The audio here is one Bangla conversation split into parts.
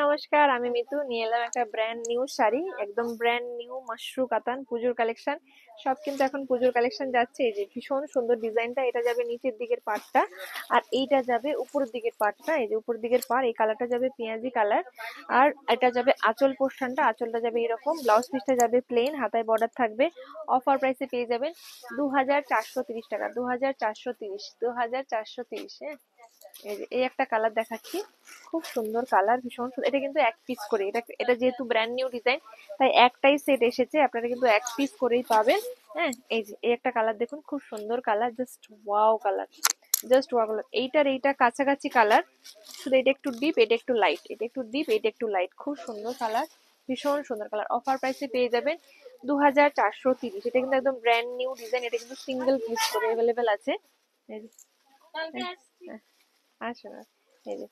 নমস্কার, আমি মিতু নিয়ে এলাম একটা ব্র্যান্ড নিউ শাড়ি, একদম ব্র্যান্ড নিউ মাশরু কাতান পুজোর কালেকশন। সব কিন্তু এখন পুজোর কালেকশন যাচ্ছে। এই যে ভীষণ সুন্দর ডিজাইনটা, এটা যাবে নিচের দিকের পাটটা, আর এইটা যাবে উপরের দিকের পাটটা। এই যে উপরের দিকের পাড়, এই কালারটা যাবে পেঁয়াজি কালার, আর এটা যাবে আঁচল পোর্শনটা, আঁচলটা যাবে এরকম, ব্লাউজ পিসটা যাবে প্লেন, হাতায় বর্ডার থাকবে। অফার প্রাইসে পেয়ে যাবেন 2430 টাকা, 2430, 2430। হ্যাঁ, এই যে এই একটা কালার দেখাচ্ছি, খুব সুন্দর কালার, ভীষণ সুন্দর। এটা কিন্তু এক পিস করে, এটা এটা যেহেতু ব্র্যান্ড নিউ ডিজাইন তাই একটাই সেট এসেছে, আপনারা কিন্তু এক পিস করেই পাবেন। হ্যাঁ, এই যে এই একটা কালার দেখুন, খুব সুন্দর colour, just wow colour, just wow colour. এইটার এইটা কাছাকাছি কালার, শুধু এটা একটু ডিপ, এটা একটু লাইট, এটা একটু ডিপ, এটা একটু লাইট, খুব সুন্দর কালার, ভীষণ সুন্দর কালার। অফার প্রাইসে পেয়ে যাবেন 2430। এটা কিন্তু একদম ব্র্যান্ড নিউ ডিজাইন, এটা কিন্তু সিঙ্গেল পিস করে অ্যাভেলেবেল আছে। এই যে, হ্যাঁ, আসুন আসুন। এই যে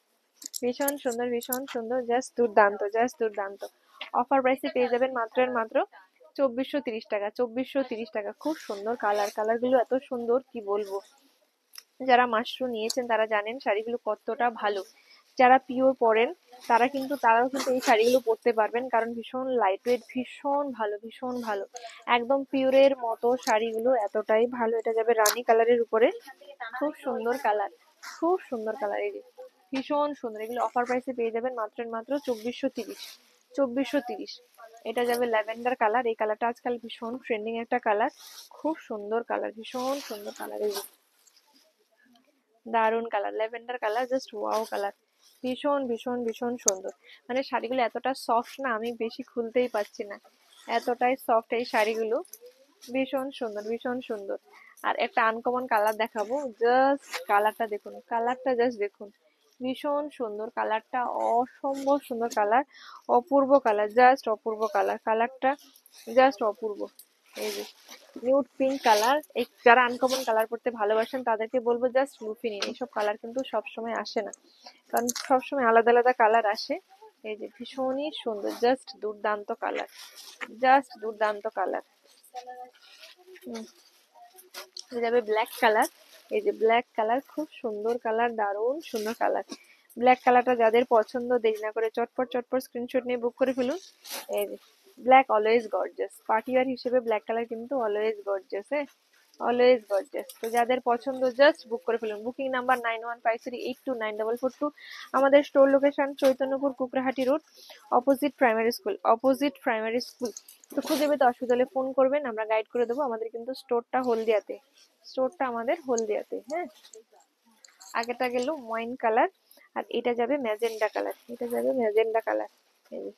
ভীষণ সুন্দর, ভীষণ সুন্দর, জাস্ট দুর্দান্ত, জাস্ট দুর্দান্ত। অফার প্রাইসে পেয়ে যাবেন মাত্র আর মাত্র 2430 টাকা, 2430 টাকা। খুব সুন্দর কালার, কালার গুলো এত সুন্দর কি বলবো। যারা মাশরু নিয়েছেন তারা জানেন শাড়িগুলো কতটা ভালো। যারা পিওর পরেন তারাও কিন্তু এই শাড়িগুলো পরতে পারবেন, কারণ ভীষণ লাইট ওয়েট, ভীষণ ভালো, ভীষণ ভালো, একদম পিওরের মতো শাড়িগুলো এতটাই ভালো। এটা যাবে রানী কালারের উপরে, খুব সুন্দর কালার, খুব সুন্দর কালার। এই যে ভীষণ সুন্দর, এগুলো অফার প্রাইসে পেয়ে যাবেন মাত্র মাত্র 2430, 2430। এটা যাবে ল্যাভেন্ডার কালার, এই কালারটা আজকাল ভীষণ ট্রেন্ডিং একটা কালার, খুব সুন্দর কালার, ভীষণ সুন্দর কালার। এই যে দারুন colour, lavender colour, just wow colour, ভীষণ ভীষণ ভীষণ সুন্দর। মানে শাড়িগুলো এতটা সফট না, আমি বেশি খুলতেই পারছি না, এতটাই সফট এই শাড়িগুলো, ভীষণ সুন্দর, ভীষণ সুন্দর। আর একটা আনকমন কালার দেখাবো, জাস্ট কালারটা দেখুন, কালারটা জাস্ট দেখুন, ভীষণ সুন্দর কালারটা, অসম্ভব সুন্দর কালার, অপূর্ব কালার, জাস্ট অপূর্ব কালার, কালারটা জাস্ট অপূর্ব। এই যে নিউড পিঙ্ক কালার, এই যারা আনকমন কালার পড়তে ভালোবাসেন তাদেরকে বলবো জাস্ট লুফে নিন, এইসব কালার কিন্তু সবসময় আসে না, কারণ সবসময় আলাদা আলাদা কালার আসে। এই যে ভীষণই সুন্দর, জাস্ট দুর্দান্ত কালার, জাস্ট দুর্দান্ত কালার। যাবে ব্ল্যাক কালার, এই যে ব্ল্যাক কালার, খুব সুন্দর কালার, দারুণ সুন্দর কালার। ব্ল্যাক কালারটা যাদের পছন্দ, দেরি না করে চটপট চটপট স্ক্রিনশট নিয়ে বুক করে ফেলুন। এই যে black always gorgeous, party wear হিসেবে ব্ল্যাক কালার কিন্তু অলওয়েজ গর্জিয়াস। হ্যাঁ, অলওয়েজ গর্জিয়াস। তো যাদের পছন্দ জাস্ট বুক করে ফেলুন। Booking number 9153829442। আমাদের store location Chaitanyapur Kukrahati road, opposite primary school, opposite primary school. তো খুঁজে পেতে অসুবিধা হলে ফোন করবেন, আমরা গাইড করে দেবো। আমাদের কিন্তু স্টোরটা হলদিয়াতে, স্টোরটা আমাদের হলদিয়াতে। হ্যাঁ, আগেটা গেল ওয়াইন কালার, আর এটা যাবে ম্যাজেন্ডা কালার, এটা যাবে ম্যাজেন্ডা কালার। এই যে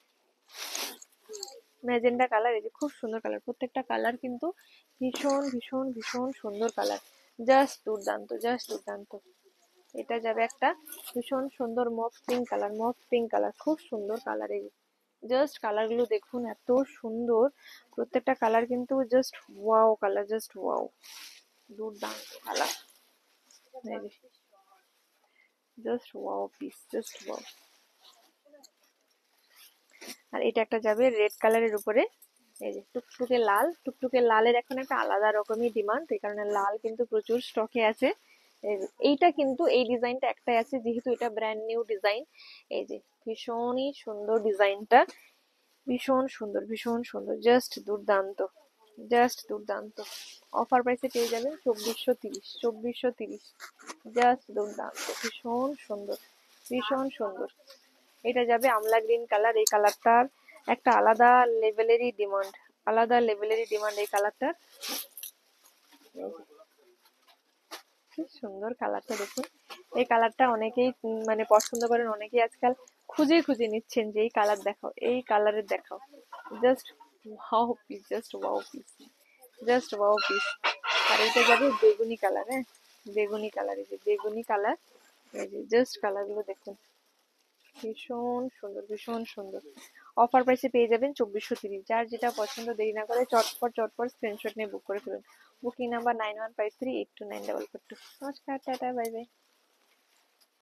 ম্যাজেন্ডা কালার, এই যে খুব সুন্দর কালার, প্রত্যেকটা কালার কিন্তু ভীষণ ভীষণ ভীষণ সুন্দর কালার, জাস্ট দুর্দান্ত, জাস্ট দুর্দান্ত। এটা যাবে একটা ভীষণ সুন্দর মফ পিঙ্ক কালার, মফ পিঙ্ক কালার, খুব সুন্দর কালার। এই জাস্ট কালার গুলো দেখুন, এত সুন্দর প্রত্যেকটা কালার কিন্তু, just wow colour, just wow, দুর্দান্ত colour, just wow piece, just wow. আর এটা একটা যাবে রেড কালারের উপরে, এই যে টুকটুকে লাল, টুকটুকে লালের এখন একটা আলাদা রকমই ডিমান্ড, এই কারণে লাল কিন্তু প্রচুর স্টকে আছে। এইটা কিন্তু এই ডিজাইনটা একটাই আছে, যেহেতু এটা ব্র্যান্ড নিউ ডিজাইন। এই যে ভীষণই সুন্দর ডিজাইনটা, ভীষণ সুন্দর, ভীষণ সুন্দর, জাস্ট দুর্দান্ত, জাস্ট দুর্দান্ত। অফার প্রাইসে পেয়ে যাবেন 2430, 2430, জাস্ট দুর্দান্ত, ভীষণ সুন্দর, ভীষণ সুন্দর। এটা যাবে আমলা গ্রিন কালার, এই কালারটার একটা আলাদা লেভেলেরই ডিমান্ড, আলাদা লেভেলেরই ডিমান্ড এই কালারটার। কি সুন্দর কালারটা দেখুন, এই কালারটা অনেকেই মানে পছন্দ করেন, অনেকেই আজকাল খুঁজে খুঁজে নিচ্ছেন যে এই কালার দেখাও, এই কালারের দেখাও, just wow piece, just wow piece, just wow piece. আর এটা যাবে বেগুনি কালার, হ্যাঁ বেগুনি কালার, এই যে বেগুনি কালার, এই যে জাস্ট কালারগুলো দেখুন, ভীষণ সুন্দর, ভীষণ সুন্দর। অফার প্রাইসে পেয়ে যাবেন 2430। যার যেটা পছন্দ দেরি না করে চটপট চটপট স্ক্রিনশট নিয়ে বুক করে ফেলুন। Booking number 9153829442। নমস্কার, টাটা, বাই বাই।